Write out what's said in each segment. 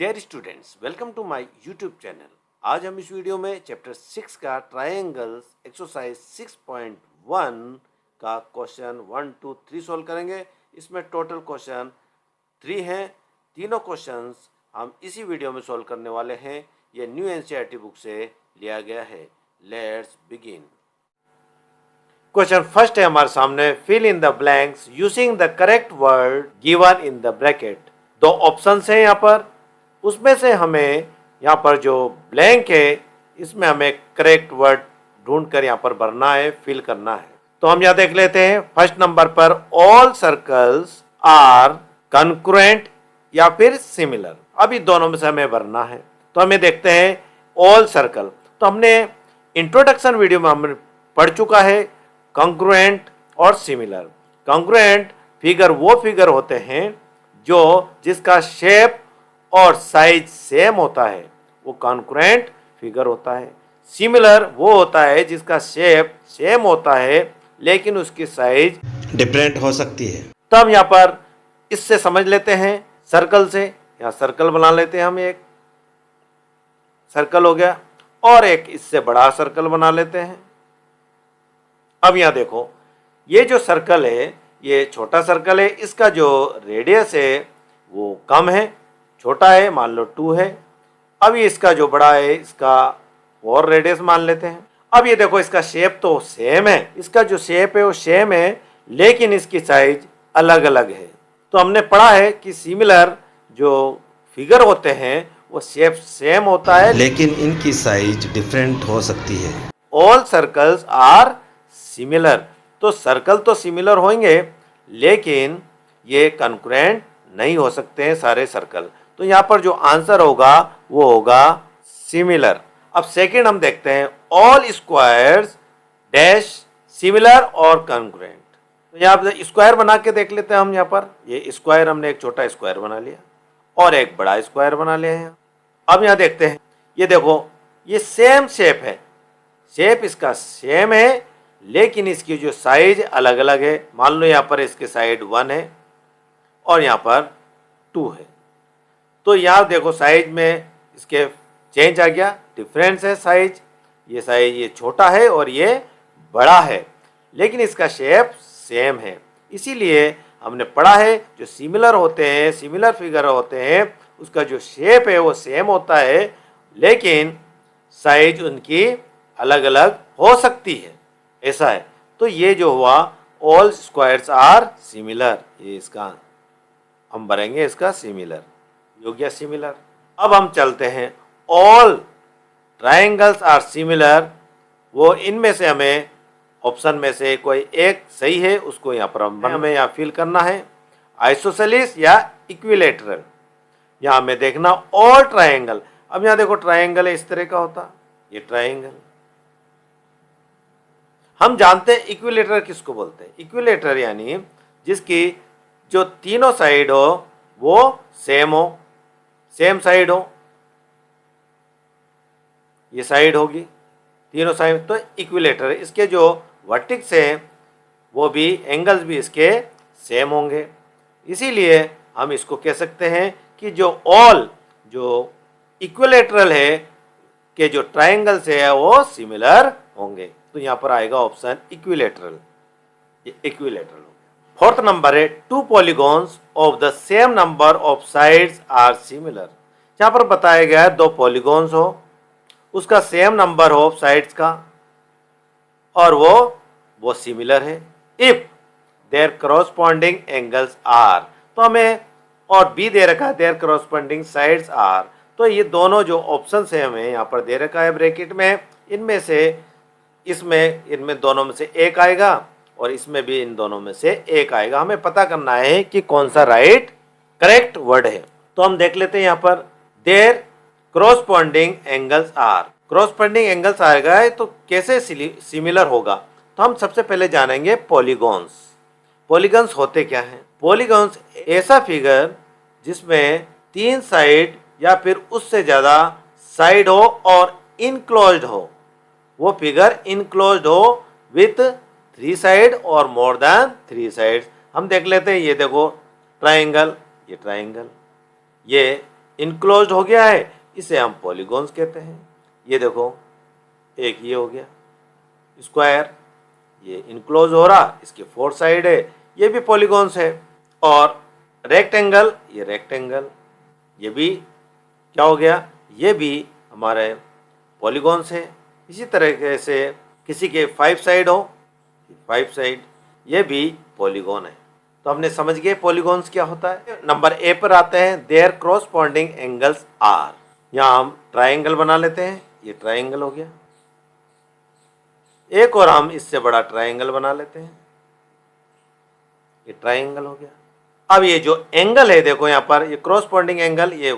Dear students, welcome to my YouTube channel. आज हम इस वीडियो में चैप्टर 6 का ट्रायंगल्स एक्सरसाइज 6.1 का क्वेश्चन 1, 2, 3 सॉल्व करेंगे। इसमें टोटल क्वेश्चन 3 हैं। तीनों क्वेश्चंस हम इसी वीडियो में सॉल्व करने वाले हैं। ये न्यू एनसीईआरटी बुक से लिया गया है। Let's begin. क्वेश्चन फर्स्ट है हमारे सामने, fill in the blanks using the correct word given in the bracket. दो ऑप्शंस हैं यहाँ पर, उसमें से हमें यहाँ पर जो ब्लैंक है इसमें हमें करेक्ट वर्ड ढूंढ कर यहाँ पर भरना है, फिल करना है। तो हम यहाँ देख लेते हैं फर्स्ट नंबर पर, ऑल सर्कल्स आर कॉन्ग्रुएंट या फिर सिमिलर। अभी दोनों में से हमें भरना है। तो हमें देखते हैं ऑल सर्कल। तो हमने इंट्रोडक्शन वीडियो में हमने पढ़ चुका है कॉन्ग्रुएंट और सिमिलर। कॉन्ग्रुएंट फिगर वो फिगर होते हैं जो जिसका शेप और साइज सेम होता है, वो कॉन्ग्रुएंट फिगर होता है। सिमिलर वो होता है जिसका शेप सेम होता है लेकिन उसकी साइज डिफरेंट हो सकती है। तो हम यहाँ पर इससे समझ लेते हैं सर्कल से। यहाँ सर्कल बना लेते हैं, हम एक सर्कल हो गया और एक इससे बड़ा सर्कल बना लेते हैं। अब यहाँ देखो, ये जो सर्कल है ये छोटा सर्कल है, इसका जो रेडियस है वो कम है, छोटा है, मान लो 2 है। अब ये इसका जो बड़ा है इसका और रेडियस मान लेते हैं। अब ये देखो, इसका शेप तो सेम है, इसका जो शेप है वो सेम है लेकिन इसकी साइज अलग अलग है। तो हमने पढ़ा है कि सिमिलर जो फिगर होते हैं वो शेप सेम होता है लेकिन इनकी साइज डिफरेंट हो सकती है। All circles are similar. तो सर्कल तो सिमिलर होंगे लेकिन ये कॉन्ग्रुएंट नहीं हो सकते हैं सारे सर्कल। तो यहाँ पर जो आंसर होगा वो होगा सिमिलर। अब सेकंड हम देखते हैं, ऑल स्क्वायर्स डैश सिमिलर और कॉन्ग्रुएंट। तो यहाँ पर स्क्वायर बना के देख लेते हैं हम। यहाँ पर ये स्क्वायर हमने एक छोटा स्क्वायर बना लिया और एक बड़ा स्क्वायर बना लिया है। अब यहाँ देखते हैं, ये देखो ये सेम शेप है, शेप इसका सेम है लेकिन इसकी जो साइज अलग अलग है। मान लो यहाँ पर इसके साइड 1 है और यहाँ पर 2 है। तो यहाँ देखो साइज में इसके चेंज आ गया, डिफरेंस है साइज। ये साइज ये छोटा है और ये बड़ा है लेकिन इसका शेप सेम है। इसीलिए हमने पढ़ा है जो सिमिलर होते हैं, सिमिलर फिगर होते हैं, उसका जो शेप है वो सेम होता है लेकिन साइज उनकी अलग अलग हो सकती है, ऐसा है। तो ये जो हुआ ऑल स्क्वायर्स आर सिमिलर, ये इसका हम भरेंगे, इसका सिमिलर हो गया सिमिलर। अब हम चलते हैं, ऑल ट्रायंगल्स आर सिमिलर। वो इनमें से हमें ऑप्शन में से कोई एक सही है, उसको यहाँ पर हमें यहाँ फिल करना है, आइसोसेलिस या इक्विलेटरल। यहाँ हमें देखना ऑल ट्रायंगल। अब यहाँ देखो ट्रायंगल इस तरह का होता, ये ट्रायंगल। हम जानते हैं इक्विलेटर किसको बोलते हैं। इक्विलेटर यानी जिसकी जो तीनों साइड हो वो सेम हो, सेम साइड हो, ये साइड होगी तीनों साइड, तो इक्विलेटर। इसके जो वर्टेक्स हैं वो भी, एंगल्स भी इसके सेम होंगे। इसीलिए हम इसको कह सकते हैं कि जो ऑल जो इक्विलेटरल है के जो ट्रायंगल्स है वो सिमिलर होंगे। तो यहाँ पर आएगा ऑप्शन इक्विलेटरल, ये इक्विलेटरल। फोर्थ नंबर है, 2 polygons of the same number of sides are similar. यहाँ पर बताया गया है 2 पॉलीगॉन्स हो, उसका सेम नंबर हो साइड्स का और वो सिमिलर है इफ देयर करॉस्पॉन्डिंग एंगल्स आर। तो हमें और बी दे रखा है देयर करॉस्पॉन्डिंग साइड्स आर। तो ये दोनों जो ऑप्शंस है हमें यहाँ पर दे रखा है ब्रैकेट में, इनमें से इनमें दोनों में से एक आएगा और इसमें भी इन दोनों में से एक आएगा। हमें पता करना है कि कौन सा करेक्ट वर्ड है। तो हम देख लेते हैं यहाँ पर, देयर करॉस्पॉन्डिंग एंगल्स आर। करॉस्पॉन्डिंग एंगल्स आएगा तो कैसे सिमिलर होगा। तो हम सबसे पहले जानेंगे पॉलीगॉन्स। पॉलीगॉन्स होते क्या हैं। पॉलीगॉन्स ऐसा फिगर जिसमें 3 साइड या फिर उससे ज़्यादा साइड हो और इनक्लोज्ड हो, वो फिगर इनक्लोज्ड हो विथ 3 साइड और मोर देन 3 साइड्स। हम देख लेते हैं, ये देखो ट्रायंगल, ये ट्रायंगल, ये इनक्लोज्ड हो गया है, इसे हम पॉलीगॉन्स कहते हैं। ये देखो, एक ये हो गया स्क्वायर, ये इनक्लोज हो रहा, इसके 4 साइड है, ये भी पॉलीगॉन्स है। और रेक्टेंगल, ये रेक्टेंगल, ये भी क्या हो गया, ये भी हमारे पॉलीगॉन्स है। इसी तरीके से किसी के 5 साइड हो, 5 साइड, ये भी पॉलीगॉन है। तो हमने समझ गए पॉलीगॉन्स क्या होता है। नंबर ए पर आते हैं, देयर क्रॉसपॉन्डिंग एंगल्स आर। यहाँ हम ट्राइंगल बना लेते हैं, ये ट्राइंगल हो गया। एक और हम इससे बड़ा ट्राइंगल बना लेते हैं, ये ट्राइंगल हो गया। अब ये जो एंगल है देखो यहाँ पर, ये क्रॉसपॉन्डिंग एंगल, ये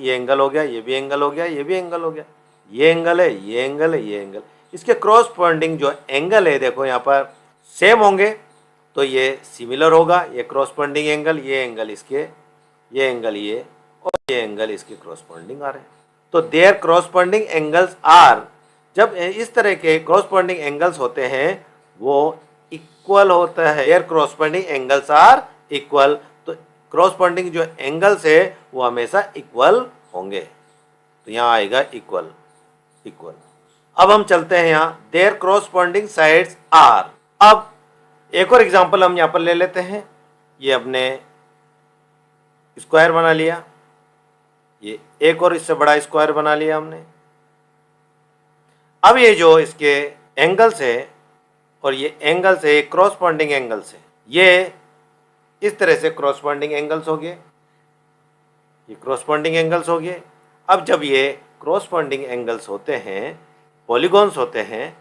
एंगल हो गया, ये भी एंगल हो गया, ये भी एंगल हो गया, ये एंगल है, ये एंगल है, ये एंगल। इसके क्रॉसपॉन्डिंग जो एंगल है देखो यहाँ पर सेम होंगे तो ये सिमिलर होगा। ये क्रॉसपॉन्डिंग एंगल, ये एंगल इसके, ये एंगल ये, और ये एंगल इसके क्रॉसपॉन्डिंग आ रहे हैं। तो देयर क्रॉसपॉन्डिंग एंगल्स आर, जब इस तरह के क्रॉसपॉन्डिंग एंगल्स होते हैं वो इक्वल होता है। Their corresponding angles are equal, तो क्रॉसपॉन्डिंग जो एंगल्स है वो हमेशा इक्वल होंगे। तो यहाँ आएगा इक्वल, इक्वल। अब हम चलते हैं यहाँ, देयर क्रॉसपॉन्डिंग साइड्स आर। अब एक और एग्जांपल हम यहाँ पर ले लेते हैं। ये अपने स्क्वायर बना लिया, ये एक और इससे बड़ा स्क्वायर बना लिया हमने। अब ये जो इसके एंगल्स है और ये एंगल्स है, क्रॉसपॉन्डिंग एंगल्स है, ये इस तरह से क्रॉसपॉन्डिंग एंगल्स हो गए, ये क्रॉसपॉन्डिंग एंगल्स हो गए। अब जब ये क्रॉसपॉन्डिंग एंगल्स होते हैं, पॉलीगॉन्स होते हैं,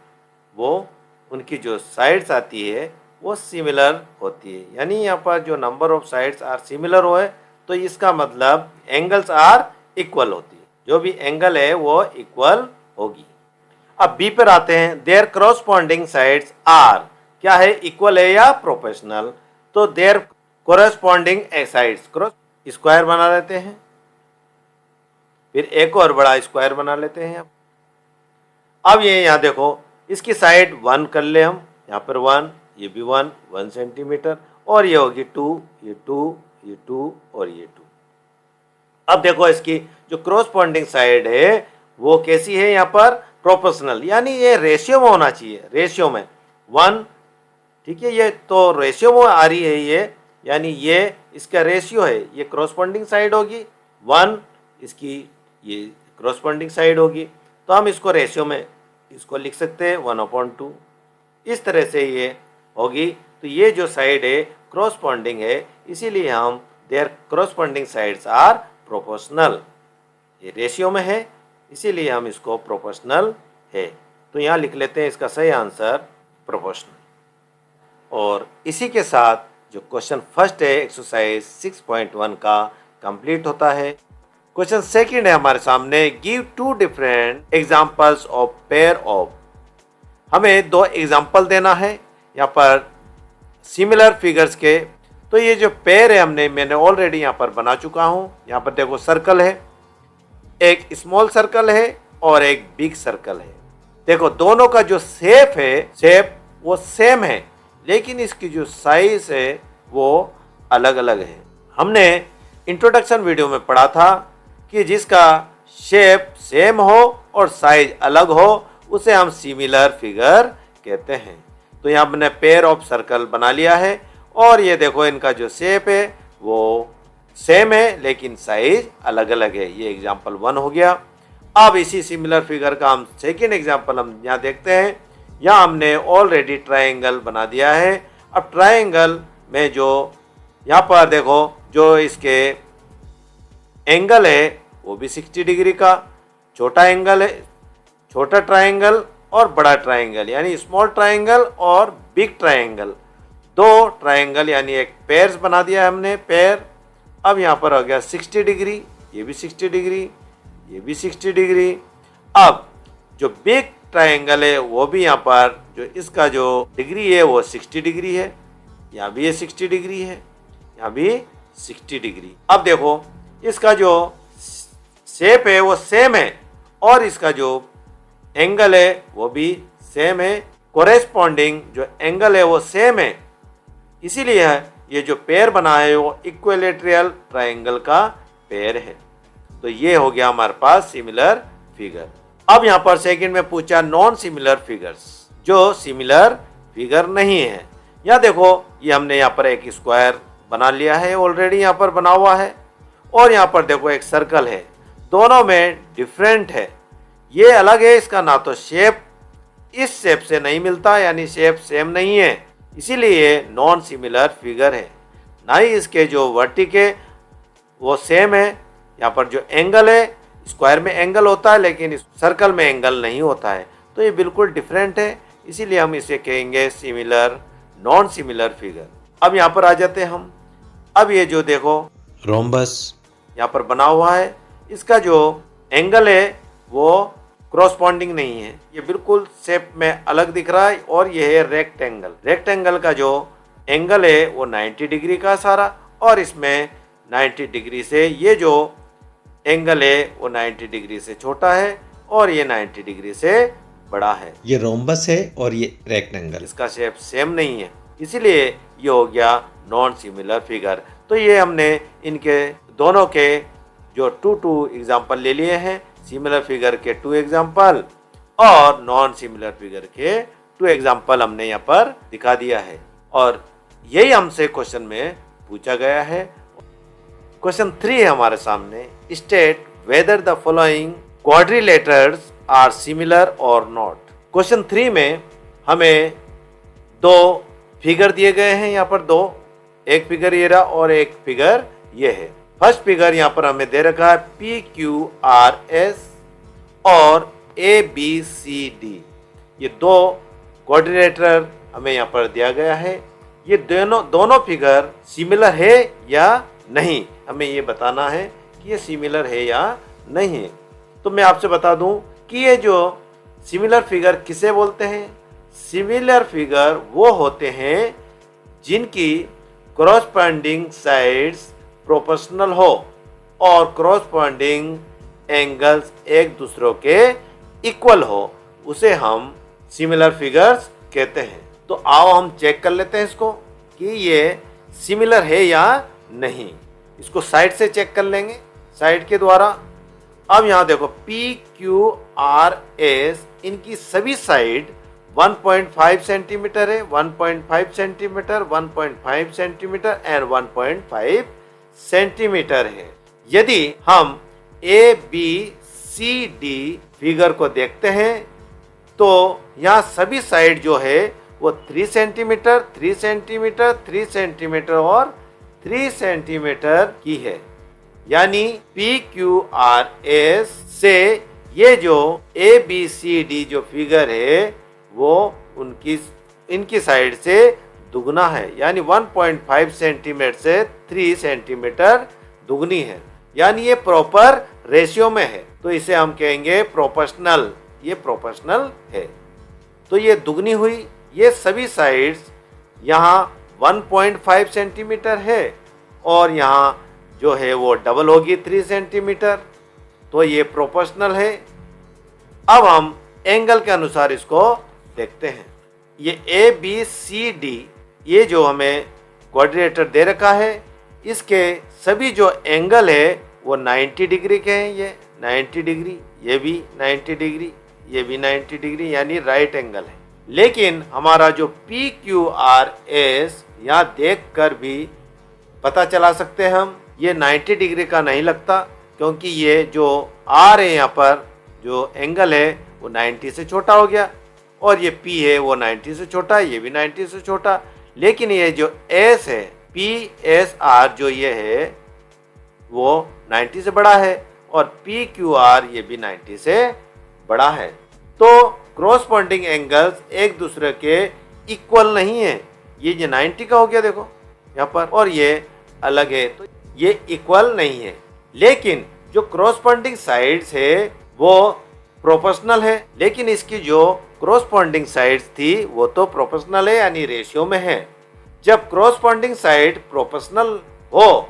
वो उनकी जो साइड्स आती है वो सिमिलर होती है। यानी यहाँ पर जो number of sides are similar हो है तो इसका मतलब एंगल्स आर इक्वल होती है, जो भी एंगल है वो इक्वल होगी। अब बी पर आते हैं, देयर क्रॉसपॉन्डिंग साइड्स आर, क्या है, इक्वल है या प्रोपोर्शनल। तो their corresponding sides, cross square बना लेते हैं, फिर एक और बड़ा स्क्वायर बना लेते हैं। अब ये यहाँ देखो, इसकी साइड 1 कर ले हम, यहाँ पर 1, ये भी 1 सेंटीमीटर, और ये होगी 2, ये 2, ये 2 और ये 2। अब देखो इसकी जो क्रॉसपॉन्डिंग साइड है वो कैसी है, यहाँ पर प्रोपोर्शनल, यानी ये रेशियो में होना चाहिए, रेशियो में 1, ठीक है। ये तो रेशियो में आ रही है ये, यानी ये इसका रेशियो है, ये क्रॉसपॉन्डिंग साइड होगी 1, इसकी ये क्रॉसपॉन्डिंग साइड होगी। तो हम इसको रेशियो में इसको लिख सकते हैं 1/2, इस तरह से ये होगी। तो ये जो साइड है क्रॉसपॉन्डिंग है, इसीलिए हम their corresponding sides are proportional, ये रेशियो में है इसीलिए हम इसको प्रोपोर्शनल है। तो यहाँ लिख लेते हैं इसका सही आंसर प्रोपोर्शनल। और इसी के साथ जो क्वेश्चन फर्स्ट है एक्सरसाइज 6.1 का कंप्लीट होता है। क्वेश्चन सेकंड है हमारे सामने, give 2 different examples of pair of. हमें 2 एग्जांपल देना है यहाँ पर सिमिलर फिगर्स के। तो ये जो पेयर है मैंने ऑलरेडी यहाँ पर बना चुका हूँ। यहाँ पर देखो सर्कल है, एक स्मॉल सर्कल है और एक बिग सर्कल है। देखो दोनों का जो शेप वो सेम है, लेकिन इसकी जो साइज है वो अलग अलग है। हमने इंट्रोडक्शन वीडियो में पढ़ा था कि जिसका शेप सेम हो और साइज अलग हो उसे हम सिमिलर फिगर कहते हैं। तो यहाँ हमने पेयर ऑफ सर्कल बना लिया है और ये देखो इनका जो शेप है वो सेम है लेकिन साइज अलग अलग है। ये एग्जाम्पल 1 हो गया। अब इसी सिमिलर फिगर का हम सेकेंड एग्जाम्पल हम यहाँ देखते हैं। यहाँ हमने ऑलरेडी ट्राइंगल बना दिया है। अब ट्राइंगल में जो यहाँ पर देखो जो इसके एंगल है वो भी 60 डिग्री का छोटा एंगल है, छोटा ट्राइंगल और बड़ा ट्राइंगल यानी स्मॉल ट्राइंगल और बिग ट्राइंगल, 2 ट्राइंगल यानी एक पेयर्स बना दिया है हमने पेयर। अब यहाँ पर हो गया 60 डिग्री, ये भी 60 डिग्री, ये भी 60 डिग्री। अब जो बिग ट्राइंगल है वो भी यहाँ पर जो इसका जो डिग्री है वो 60 डिग्री है, यहाँ भी ये 60 डिग्री है, यहाँ भी 60 डिग्री। अब देखो इसका जो शेप है वो सेम है और इसका जो एंगल है वो भी सेम है, कोरेस्पॉन्डिंग जो एंगल है वो सेम है, इसीलिए ये जो पेयर बना है वो इक्विलैटरल ट्राइंगल का पेयर है। तो ये हो गया हमारे पास सिमिलर फिगर। अब यहाँ पर सेकंड में पूछा नॉन सिमिलर फिगर्स, जो सिमिलर फिगर नहीं है। यहाँ देखो ये हमने यहाँ पर एक स्क्वायर बना लिया है, ऑलरेडी यहाँ पर बना हुआ है, और यहाँ पर देखो एक सर्कल है, दोनों में डिफरेंट है। ये अलग है, इसका ना तो शेप इस शेप से नहीं मिलता, यानी शेप सेम नहीं है, इसीलिए नॉन सिमिलर फिगर है। ना ही इसके जो वर्टिक है वो सेम है। यहाँ पर जो एंगल है, स्क्वायर में एंगल होता है लेकिन सर्कल में एंगल नहीं होता है, तो ये बिल्कुल डिफरेंट है, इसीलिए हम इसे कहेंगे सिमिलर नॉन सिमिलर फिगर। अब यहाँ पर आ जाते हैं हम। अब ये जो देखो रोम्बस, यहाँ पर बना हुआ है, इसका जो एंगल है वो क्रॉसपॉन्डिंग नहीं है, ये बिल्कुल शेप में अलग दिख रहा है, और ये है रेक्टेंगल। रेक्टेंगल का जो एंगल है वो 90 डिग्री का सारा, और इसमें 90 डिग्री से ये जो एंगल है वो 90 डिग्री से छोटा है, और ये 90 डिग्री से बड़ा है। ये रोम्बस है और ये रेक्टेंगल। इसका शेप सेम नहीं है, इसीलिए ये हो गया नॉन सिमिलर फिगर। तो ये हमने इनके दोनों के जो टू एग्जाम्पल ले लिए हैं, सिमिलर फिगर के 2 एग्जाम्पल और नॉन सिमिलर फिगर के 2 एग्जाम्पल हमने यहाँ पर दिखा दिया है, और यही हमसे क्वेश्चन में पूछा गया है। क्वेश्चन 3 है हमारे सामने, state whether the following quadrilaterals are similar और नॉट। क्वेश्चन 3 में हमें 2 फिगर दिए गए हैं, यहाँ पर 2, एक फिगर ये रहा और एक फिगर ये है। फर्स्ट फिगर यहाँ पर हमें दे रखा है PQRS और ABCD, ये 2 क्वाड्रिलेटरल हमें यहाँ पर दिया गया है। ये दोनों फिगर सिमिलर है या नहीं, हमें ये बताना है कि ये सिमिलर है या नहीं। तो मैं आपसे बता दूं कि ये जो सिमिलर फिगर किसे बोलते हैं। सिमिलर फिगर वो होते हैं जिनकी कॉरस्पॉन्डिंग साइड्स प्रोपोर्शनल हो और कॉरस्पॉन्डिंग एंगल्स एक दूसरों के इक्वल हो, उसे हम सिमिलर फिगर्स कहते हैं। तो आओ हम चेक कर लेते हैं इसको कि ये सिमिलर है या नहीं। इसको साइड से चेक कर लेंगे, साइड के द्वारा। अब यहाँ देखो PQRS, इनकी सभी साइड 1.5 सेंटीमीटर है, 1.5 सेंटीमीटर, 1.5 सेंटीमीटर एंड 1.5 सेंटीमीटर है। यदि हम ABCD फिगर को देखते हैं तो यहाँ सभी साइड जो है वो 3 सेंटीमीटर, 3 सेंटीमीटर, 3 सेंटीमीटर और 3 सेंटीमीटर की है। यानी PQRS से ये जो ABCD जो फिगर है वो इनकी साइड से दुगना है, यानी 1.5 सेंटीमीटर से 3 सेंटीमीटर दुगनी है, यानी ये प्रॉपर रेशियो में है, तो इसे हम कहेंगे प्रोपोर्शनल। ये प्रोपोर्शनल है, तो ये दुगनी हुई। ये सभी साइड्स यहाँ 1.5 सेंटीमीटर है और यहाँ जो है वो डबल होगी 3 सेंटीमीटर, तो ये प्रोपोर्शनल है। अब हम एंगल के अनुसार इसको देखते हैं। ये ABCD, ये जो हमें क्वाड्रिलेटर दे रखा है, इसके सभी जो एंगल है वो 90 डिग्री के हैं। ये 90 डिग्री, ये भी 90 डिग्री, ये भी 90 डिग्री, यानी राइट एंगल है। लेकिन हमारा जो PQRS यहाँ देख कर भी पता चला सकते हैं हम, ये 90 डिग्री का नहीं लगता, क्योंकि ये जो R है यहाँ पर जो एंगल है वो 90 से छोटा हो गया, और ये P है वो 90 से छोटा है, ये भी 90 से छोटा। लेकिन ये जो S है, PSR जो ये है वो 90 से बड़ा है, और PQR ये भी 90 से बड़ा है। तो क्रॉसपॉन्डिंग एंगल्स एक दूसरे के इक्वल नहीं है। ये 90 का हो गया देखो यहाँ पर, और ये अलग है, तो ये इक्वल नहीं है। लेकिन जो क्रॉसपॉन्डिंग साइड्स है वो प्रोपोर्शनल है, लेकिन इसकी जो क्रॉसपॉन्डिंग साइड्स थी वो तो प्रोपोर्शनल है, यानी रेशियो में है। जब क्रॉसपॉन्डिंग साइड प्रोपोर्शनल हो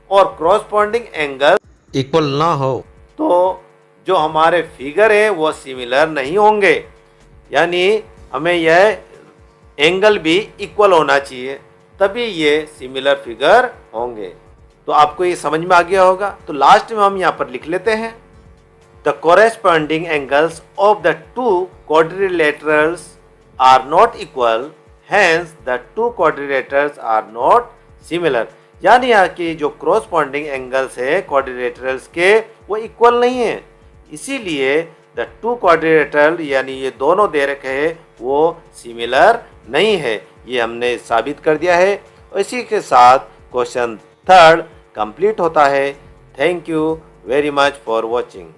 और क्रॉसपॉन्डिंग एंगल इक्वल ना हो तो जो हमारे फिगर है वो सिमिलर नहीं होंगे, यानी हमें यह एंगल भी इक्वल होना चाहिए, तभी ये सिमिलर फिगर होंगे। तो आपको ये समझ में आ गया होगा। तो लास्ट में हम यहाँ पर लिख लेते हैं, the corresponding angles of the two quadrilaterals are not equal, hence the two quadrilaterals are not similar. यानी यहाँ की जो क्रॉसपॉन्डिंग एंगल्स है क्वाड्रिलेटरल्स के वो इक्वल नहीं है, इसीलिए द टू क्वाड्रिलेटरल यानी ये दोनों दे रखे हैं वो सिमिलर नहीं है। ये हमने साबित कर दिया है। और इसी के साथ क्वेश्चन 3 कंप्लीट होता है। Thank you very much for watching.